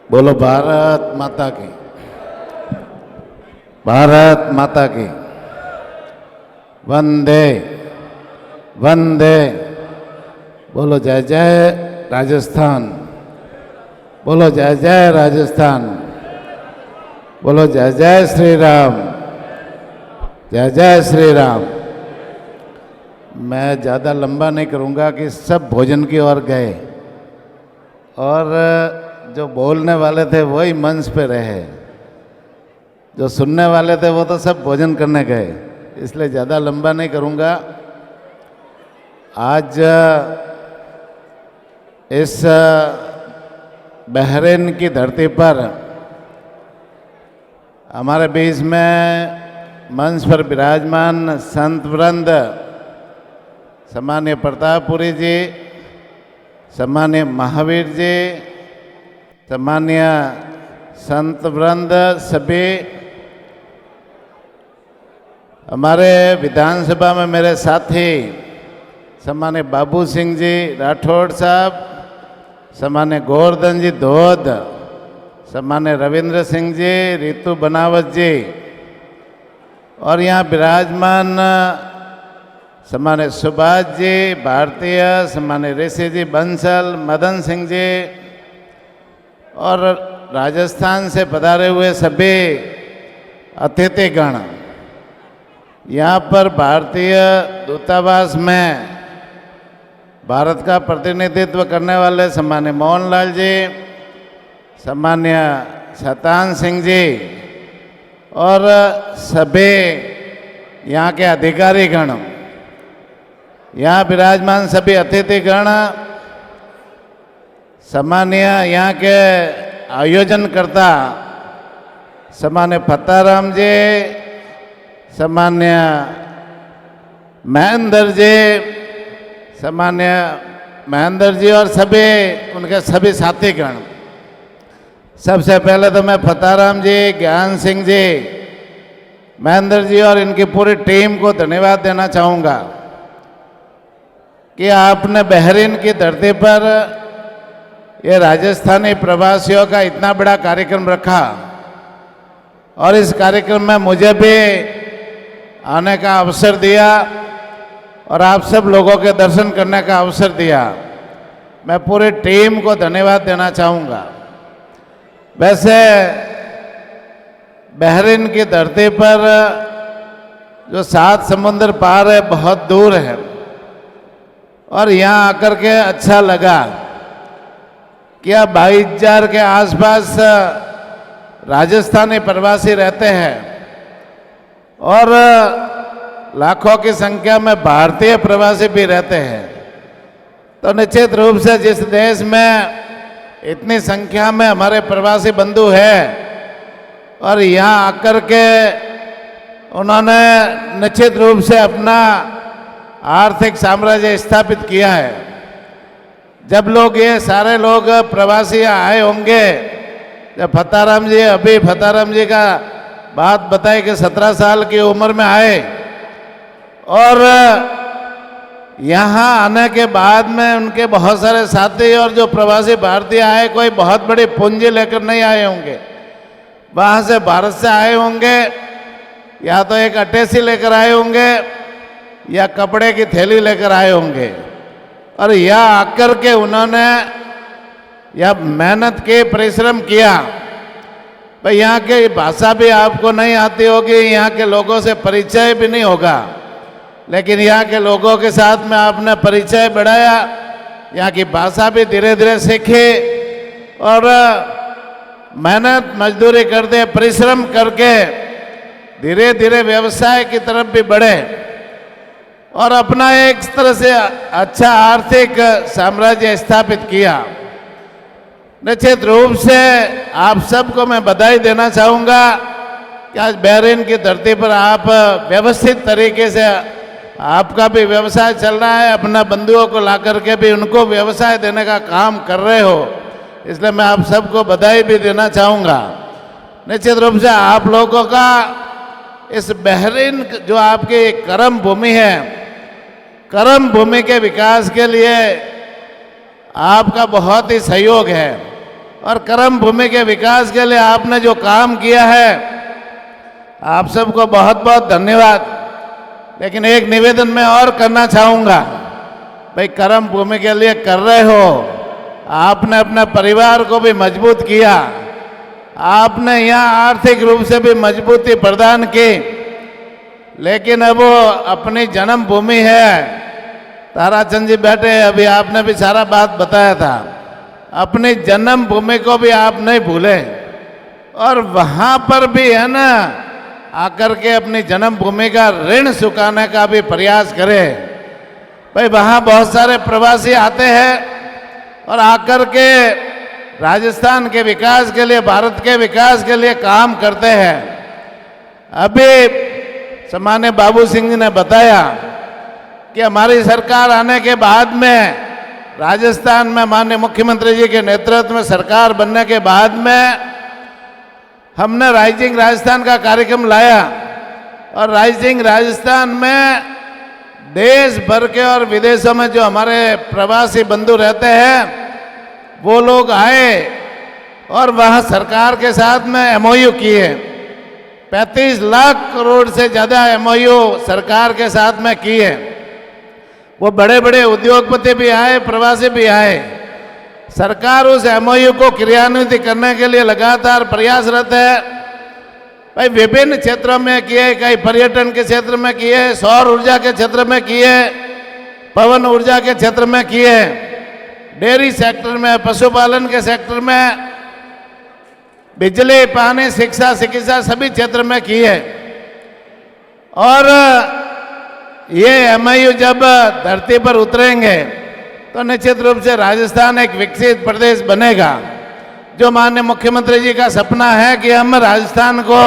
बोलो भारत माता की, भारत माता की। वंदे वंदे। बोलो जय जय राजस्थान, बोलो जय जय राजस्थान, बोलो जय जय श्री राम, जय जय श्री राम। मैं ज़्यादा लंबा नहीं करूँगा कि सब भोजन की ओर गए और जो बोलने वाले थे वही मंच पे रहे, जो सुनने वाले थे वो तो सब भोजन करने गए, इसलिए ज़्यादा लंबा नहीं करूँगा। आज इस बहरीन की धरती पर हमारे बीच में मंच पर विराजमान संत वृंद सम्मान्य प्रतापपुरी जी, सम्मान्य महावीर जी, सम्मान्य संत वृंद सभी, हमारे विधानसभा में मेरे साथी सम्मान्य बाबू सिंह जी राठौड़ साहब, सम्मान्य गोवर्धन जी धोध, सम्मान्य रविंद्र सिंह जी, रितु बनावत जी, और यहाँ विराजमान सम्मान्य सुभाष जी भारतीय, सम्मान्य ऋषि जी बंसल, मदन सिंह जी, और राजस्थान से पधारे हुए सभी अतिथिगण। यहाँ पर भारतीय दूतावास में भारत का प्रतिनिधित्व करने वाले सम्मान्य मोहनलाल जी, सम्मान्य शतान सिंह जी और सभी यहाँ के अधिकारीगण, यहाँ विराजमान सभी अतिथिगण, सम्मान्य यहाँ के आयोजनकर्ता सम्मान्य फत्ताराम जी, सम्मान्य महेंद्र जी, सम्मान्य महेंद्र जी और सभी उनके सभी साथीगण। सबसे पहले तो मैं फत्ताराम जी, ज्ञान सिंह जी, महेंद्र जी और इनकी पूरी टीम को धन्यवाद देना चाहूँगा कि आपने बहरीन की धरती पर ये राजस्थानी प्रवासियों का इतना बड़ा कार्यक्रम रखा और इस कार्यक्रम में मुझे भी आने का अवसर दिया और आप सब लोगों के दर्शन करने का अवसर दिया। मैं पूरी टीम को धन्यवाद देना चाहूँगा। वैसे बहरीन की धरती पर जो 7 समुंदर पार है, बहुत दूर है, और यहाँ आकर के अच्छा लगा कि अब 22,000 के आसपास राजस्थानी प्रवासी रहते हैं और लाखों की संख्या में भारतीय प्रवासी भी रहते हैं। तो निश्चित रूप से जिस देश में इतनी संख्या में हमारे प्रवासी बंधु हैं और यहाँ आकर के उन्होंने निश्चित रूप से अपना आर्थिक साम्राज्य स्थापित किया है। जब लोग ये सारे लोग प्रवासी आए होंगे, जब फत्ताराम जी का बात बताई कि 17 साल की उम्र में आए और यहाँ आने के बाद में उनके बहुत सारे साथी और जो प्रवासी भारतीय आए, कोई बहुत बड़ी पूंजी लेकर नहीं आए होंगे, वहाँ से भारत से आए होंगे, या तो एक अटैची लेकर आए होंगे या कपड़े की थैली लेकर आए होंगे, और यहाँ आकर के उन्होंने यह मेहनत की, परिश्रम किया। भाई यहाँ की भाषा भी आपको नहीं आती होगी, यहाँ के लोगों से परिचय भी नहीं होगा, लेकिन यहाँ के लोगों के साथ में आपने परिचय बढ़ाया, यहाँ की भाषा भी धीरे धीरे सीखी और मेहनत मजदूरी करते, परिश्रम करके धीरे धीरे व्यवसाय की तरफ भी बढ़े और अपना एक तरह से अच्छा आर्थिक साम्राज्य स्थापित किया। निश्चित रूप से आप सबको मैं बधाई देना चाहूँगा कि आज बहरीन की धरती पर आप व्यवस्थित तरीके से आपका भी व्यवसाय चल रहा है, अपना बंधुओं को ला करके भी उनको व्यवसाय देने का काम कर रहे हो, इसलिए मैं आप सबको बधाई भी देना चाहूँगा। निश्चित रूप से आप लोगों का इस बहरीन जो आपकी कर्म भूमि है, कर्म भूमि के विकास के लिए आपका बहुत ही सहयोग है और कर्म भूमि के विकास के लिए आपने जो काम किया है, आप सबको बहुत बहुत धन्यवाद। लेकिन एक निवेदन मैं और करना चाहूँगा, भाई कर्म भूमि के लिए कर रहे हो, आपने अपने परिवार को भी मजबूत किया, आपने यहाँ आर्थिक रूप से भी मजबूती प्रदान की, लेकिन अब वो अपनी जन्मभूमि है, ताराचंद जी बैठे, अभी आपने भी सारा बात बताया था, अपनी जन्मभूमि को भी आप नहीं भूले और वहाँ पर भी है ना आकर के अपनी जन्मभूमि का ऋण चुकाने का भी प्रयास करें। भाई वहाँ बहुत सारे प्रवासी आते हैं और आकर के राजस्थान के विकास के लिए, भारत के विकास के लिए काम करते हैं। अभी सम्माननीय बाबू सिंह जी ने बताया कि हमारी सरकार आने के बाद में, राजस्थान में माननीय मुख्यमंत्री जी के नेतृत्व में सरकार बनने के बाद में हमने राइजिंग राजस्थान का कार्यक्रम लाया और राइजिंग राजस्थान में देश भर के और विदेशों में जो हमारे प्रवासी बंधु रहते हैं वो लोग आए और वहाँ सरकार के साथ में एमओयू किए। 35 लाख करोड़ से ज़्यादा एमओयू सरकार के साथ में किए। वो बड़े बड़े उद्योगपति भी आए, प्रवासी भी आए। सरकार उस एमओयू को क्रियान्वित करने के लिए लगातार प्रयासरत है। भाई विभिन्न क्षेत्रों में किए, कई पर्यटन के क्षेत्र में किए, सौर ऊर्जा के क्षेत्र में किए, पवन ऊर्जा के क्षेत्र में किए, डेयरी सेक्टर में, पशुपालन के सेक्टर में, बिजली, पानी, शिक्षा, चिकित्सा सभी क्षेत्र में किए। और ये एमओयू जब धरती पर उतरेंगे तो निश्चित रूप से राजस्थान एक विकसित प्रदेश बनेगा। जो माननीय मुख्यमंत्री जी का सपना है कि हम राजस्थान को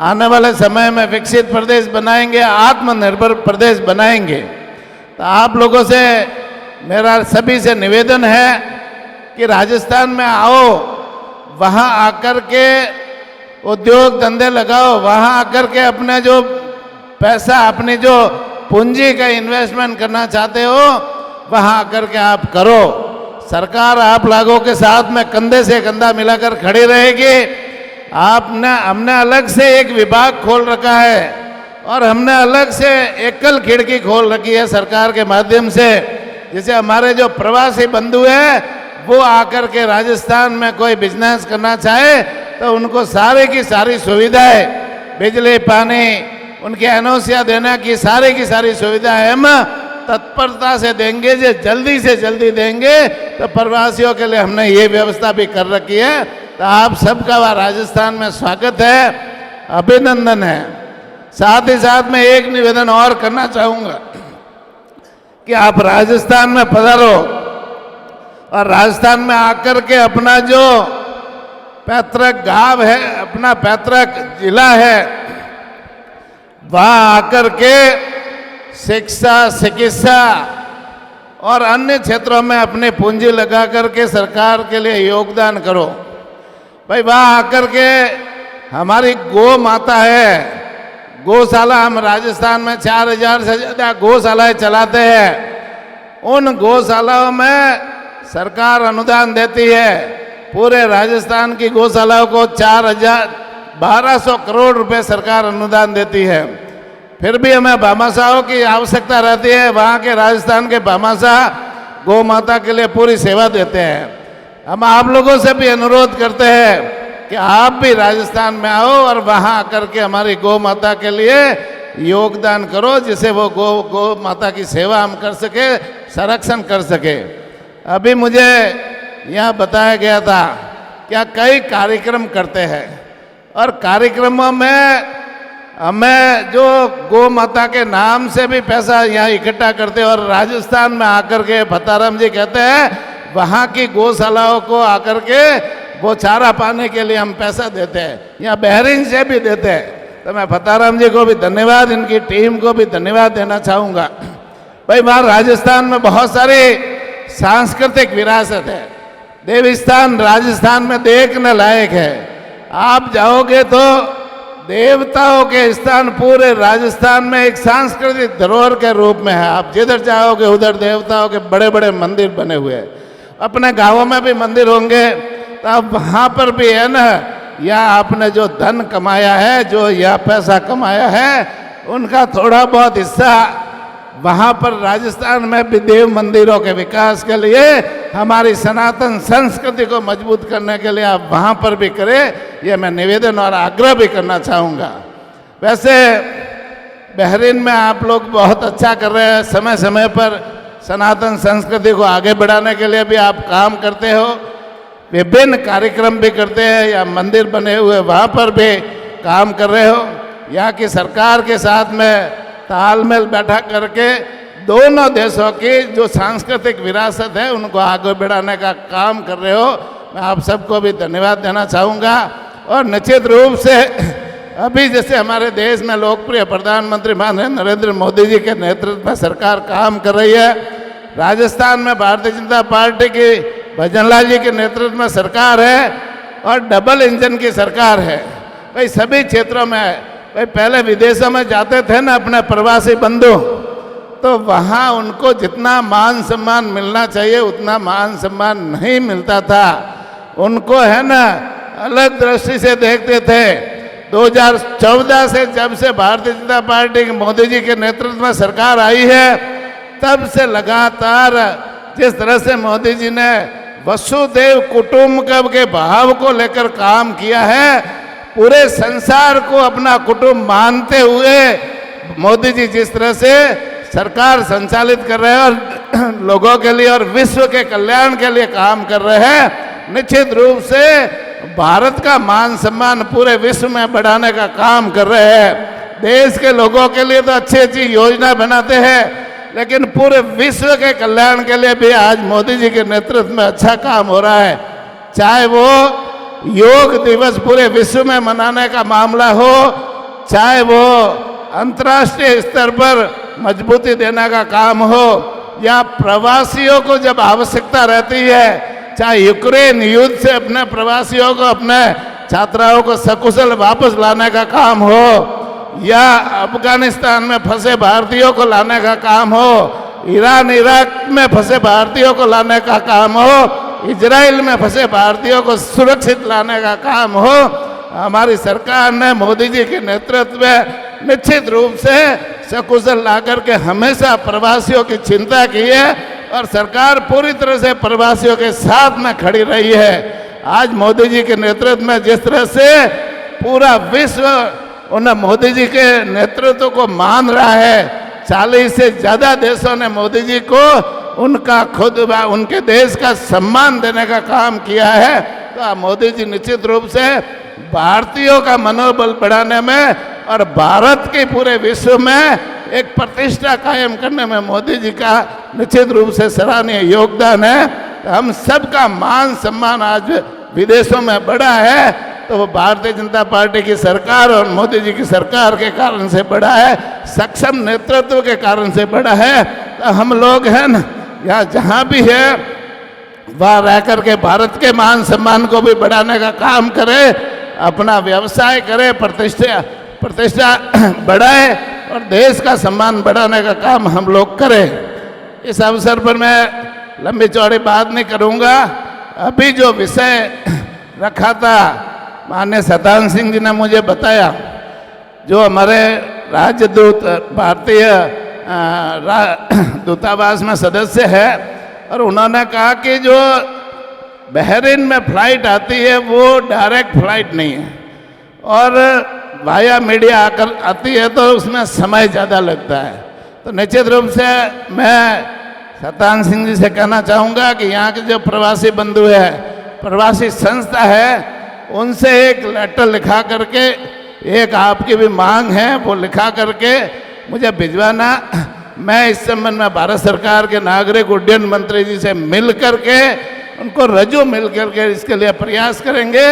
आने वाले समय में विकसित प्रदेश बनाएंगे, आत्मनिर्भर प्रदेश बनाएंगे। तो आप लोगों से मेरा सभी से निवेदन है कि राजस्थान में आओ, वहाँ आकर के उद्योग धंधे लगाओ, वहाँ आकर के अपना जो पैसा, अपनी जो पूंजी का इन्वेस्टमेंट करना चाहते हो वहाँ आकर के आप करो। सरकार आप लोगों के साथ में कंधे से कंधा मिलाकर खड़ी रहेगी। हमने अलग से एक विभाग खोल रखा है और हमने अलग से एकल खिड़की खोल रखी है सरकार के माध्यम से, जिसे हमारे जो प्रवासी बंधु हैं वो आकर के राजस्थान में कोई बिजनेस करना चाहे तो उनको सारी की सारी सुविधाएं, बिजली, पानी, उनकी एनओसिया देने की सारी सुविधाएं हम तत्परता से देंगे, जो जल्दी से जल्दी देंगे। तो प्रवासियों के लिए हमने ये व्यवस्था भी कर रखी है। तो आप सबका वहाँ राजस्थान में स्वागत है, अभिनंदन है। साथ ही साथ में एक निवेदन और करना चाहूँगा कि आप राजस्थान में पधारो और राजस्थान में आकर के अपना जो पैतृक गांव है, अपना पैतृक जिला है, वहाँ आकर के शिक्षा, चिकित्सा और अन्य क्षेत्रों में अपनी पूंजी लगा करके सरकार के लिए योगदान करो। भाई वहाँ आकर के हमारी गौ माता है, गौशाला, हम राजस्थान में 4000 से ज़्यादा गौशालाएं चलाते हैं। उन गौशालाओं में सरकार अनुदान देती है। पूरे राजस्थान की गौशालाओं को 1200 करोड़ रुपए सरकार अनुदान देती है। फिर भी हमें भामाशाहों की आवश्यकता रहती है। वहाँ के राजस्थान के भामाशाह गौ माता के लिए पूरी सेवा देते हैं। हम आप लोगों से भी अनुरोध करते हैं कि आप भी राजस्थान में आओ और वहाँ आकर के हमारी गौ माता के लिए योगदान करो, जिससे वो गौ माता की सेवा हम कर सके, संरक्षण कर सके। अभी मुझे यहाँ बताया गया था क्या कई कार्यक्रम करते हैं और कार्यक्रमों में हमें जो गौ माता के नाम से भी पैसा यहाँ इकट्ठा करते हैं। और राजस्थान में आकर के फताराम जी कहते हैं वहाँ की गौशालाओं को आकर के वो चारा पाने के लिए हम पैसा देते हैं, यहाँ बहरीन से भी देते हैं। तो मैं फताराम जी को भी धन्यवाद, इनकी टीम को भी धन्यवाद देना चाहूँगा। भाई वहाँ राजस्थान में बहुत सारी सांस्कृतिक विरासत है। देवस्थान राजस्थान में देखने लायक है। आप जाओगे तो देवताओं के स्थान पूरे राजस्थान में एक सांस्कृतिक धरोहर के रूप में है। आप जिधर जाओगे उधर देवताओं के बड़े बड़े मंदिर बने हुए हैं। अपने गांवों में भी मंदिर होंगे, तो अब वहाँ पर भी है ना, या आपने जो धन कमाया है, जो या पैसा कमाया है, उनका थोड़ा बहुत हिस्सा वहाँ पर राजस्थान में भी देव मंदिरों के विकास के लिए, हमारी सनातन संस्कृति को मजबूत करने के लिए आप वहाँ पर भी करें, ये मैं निवेदन और आग्रह भी करना चाहूँगा। वैसे बहरीन में आप लोग बहुत अच्छा कर रहे हैं, समय समय पर सनातन संस्कृति को आगे बढ़ाने के लिए भी आप काम करते हो, विभिन्न कार्यक्रम भी करते हैं, या मंदिर बने हुए वहाँ पर भी काम कर रहे हो। यहाँ की सरकार के साथ में तालमेल बैठा करके दोनों देशों की जो सांस्कृतिक विरासत है उनको आगे बढ़ाने का काम कर रहे हो। मैं आप सबको भी धन्यवाद देना चाहूँगा। और निश्चित रूप से अभी जैसे हमारे देश में लोकप्रिय प्रधानमंत्री माननीय नरेंद्र मोदी जी के नेतृत्व में सरकार काम कर रही है, राजस्थान में भारतीय जनता पार्टी की भजनलाल जी के नेतृत्व में सरकार है और डबल इंजन की सरकार है। भाई सभी क्षेत्रों में भाई पहले विदेशों में जाते थे ना अपने प्रवासी बंधु, तो वहाँ उनको जितना मान सम्मान मिलना चाहिए उतना मान सम्मान नहीं मिलता था। उनको है ना अलग दृष्टि से देखते थे। 2014 से जब से भारतीय जनता पार्टी के मोदी जी के नेतृत्व में सरकार आई है, तब से लगातार जिस तरह से मोदी जी ने वसुदेव कुटुंबकम के भाव को लेकर काम किया है, पूरे संसार को अपना कुटुंब मानते हुए मोदी जी जिस तरह से सरकार संचालित कर रहे हैं और लोगों के लिए और विश्व के कल्याण के लिए काम कर रहे हैं, निश्चित रूप से भारत का मान सम्मान पूरे विश्व में बढ़ाने का काम कर रहे हैं। देश के लोगों के लिए तो अच्छी अच्छी योजना बनाते हैं, लेकिन पूरे विश्व के कल्याण के लिए भी आज मोदी जी के नेतृत्व में अच्छा काम हो रहा है। चाहे वो योग दिवस पूरे विश्व में मनाने का मामला हो, चाहे वो अंतर्राष्ट्रीय स्तर पर मजबूती देने का काम हो, या प्रवासियों को जब आवश्यकता रहती है, चाहे यूक्रेन युद्ध से अपने प्रवासियों को, अपने छात्राओं को सकुशल वापस लाने का काम हो, या अफगानिस्तान में फंसे भारतीयों को लाने का काम हो, ईरान इराक में फंसे भारतीयों को लाने का काम हो, इजराइल में फंसे भारतीयों को सुरक्षित लाने का काम हो, हमारी सरकार ने मोदी जी के नेतृत्व में निश्चित रूप से सकुशल ला करके हमेशा प्रवासियों की चिंता की है और सरकार पूरी तरह से प्रवासियों के साथ में खड़ी रही है। आज मोदी जी के नेतृत्व में जिस तरह से पूरा विश्व उन मोदी जी के नेतृत्व को मान रहा है, 40 से ज़्यादा देशों ने मोदी जी को उनका खुद उनके देश का सम्मान देने का काम किया है। तो मोदी जी निश्चित रूप से भारतीयों का मनोबल बढ़ाने में और भारत के पूरे विश्व में एक प्रतिष्ठा कायम करने में मोदी जी का निश्चित रूप से सराहनीय योगदान है। तो हम सबका मान सम्मान आज विदेशों में बढ़ा है, तो वो भारतीय जनता पार्टी की सरकार और मोदी जी की सरकार के कारण से बढ़ा है, सक्षम नेतृत्व के कारण से बढ़ा है। तो हम लोग हैं ना, या जहाँ भी है वहाँ रह कर के भारत के मान सम्मान को भी बढ़ाने का काम करें, अपना व्यवसाय करें, प्रतिष्ठा बढ़ाए और देश का सम्मान बढ़ाने का काम हम लोग करें। इस अवसर पर मैं लंबी चौड़ी बात नहीं करूँगा। अभी जो विषय रखा था माननीय सतान सिंह जी ने मुझे बताया, जो हमारे राजदूत भारतीय दूतावास में सदस्य है, और उन्होंने कहा कि जो बहरीन में फ्लाइट आती है वो डायरेक्ट फ्लाइट नहीं है, और वाया मीडिया आकर आती है तो उसमें समय ज़्यादा लगता है। तो निश्चित रूप से मैं सतान सिंह जी से कहना चाहूँगा कि यहाँ के जो प्रवासी बंधु है, प्रवासी संस्था है, उनसे एक लेटर लिखा करके, एक आपकी भी मांग है वो लिखा करके मुझे भिजवाना। मैं इस संबंध में भारत सरकार के नागरिक उड्डयन मंत्री जी से मिल करके उनको रजू मिल करके इसके लिए प्रयास करेंगे,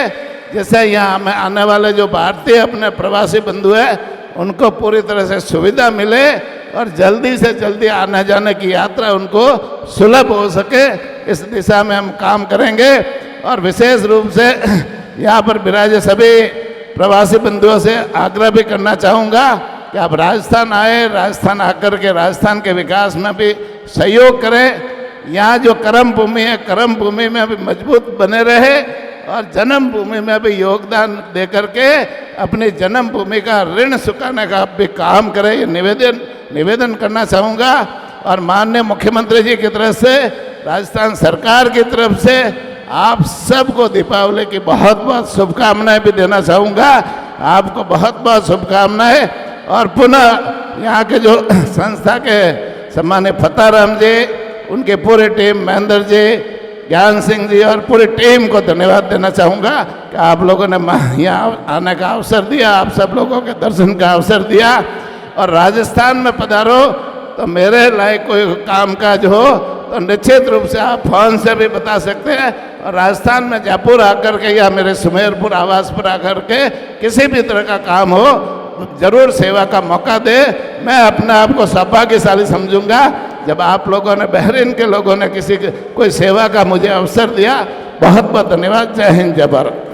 जैसे यहाँ में आने वाले जो भारतीय अपने प्रवासी बंधु है उनको पूरी तरह से सुविधा मिले और जल्दी से जल्दी आने जाने की यात्रा उनको सुलभ हो सके, इस दिशा में हम काम करेंगे। और विशेष रूप से यहाँ पर विराजे सभी प्रवासी बंधुओं से आग्रह भी करना चाहूँगा कि आप राजस्थान आए, राजस्थान आकर के राजस्थान के विकास में भी सहयोग करें। यहाँ जो कर्म भूमि है, कर्म भूमि में भी मजबूत बने रहे और जन्मभूमि में भी योगदान दे करके अपनी जन्मभूमि का ऋण चुकाने का भी काम करें, ये निवेदन करना चाहूँगा। और माननीय मुख्यमंत्री जी की तरफ से, राजस्थान सरकार की तरफ से आप सबको दीपावली की बहुत बहुत शुभकामनाएं भी देना चाहूँगा। आपको बहुत बहुत शुभकामनाएं। और पुनः यहाँ के जो संस्था के सम्मानित फताराम जी, उनके पूरे टीम, महेंद्र जी, ज्ञान सिंह जी और पूरी टीम को धन्यवाद देना चाहूँगा कि आप लोगों ने यहाँ आने का अवसर दिया, आप सब लोगों के दर्शन का अवसर दिया। और राजस्थान में पधारो तो मेरे लायक कोई कामकाज हो तो निश्चित रूप से आप फोन से भी बता सकते हैं। और राजस्थान में जयपुर आकर के या मेरे सुमेरपुर आवास पर आकर के किसी भी तरह का काम हो, जरूर सेवा का मौका दे। मैं अपने आप को सौभाग्यशाली समझूंगा जब आप लोगों ने, बहरीन के लोगों ने कोई सेवा का मुझे अवसर दिया। बहुत बहुत धन्यवाद। जय हिंद, जय भारत।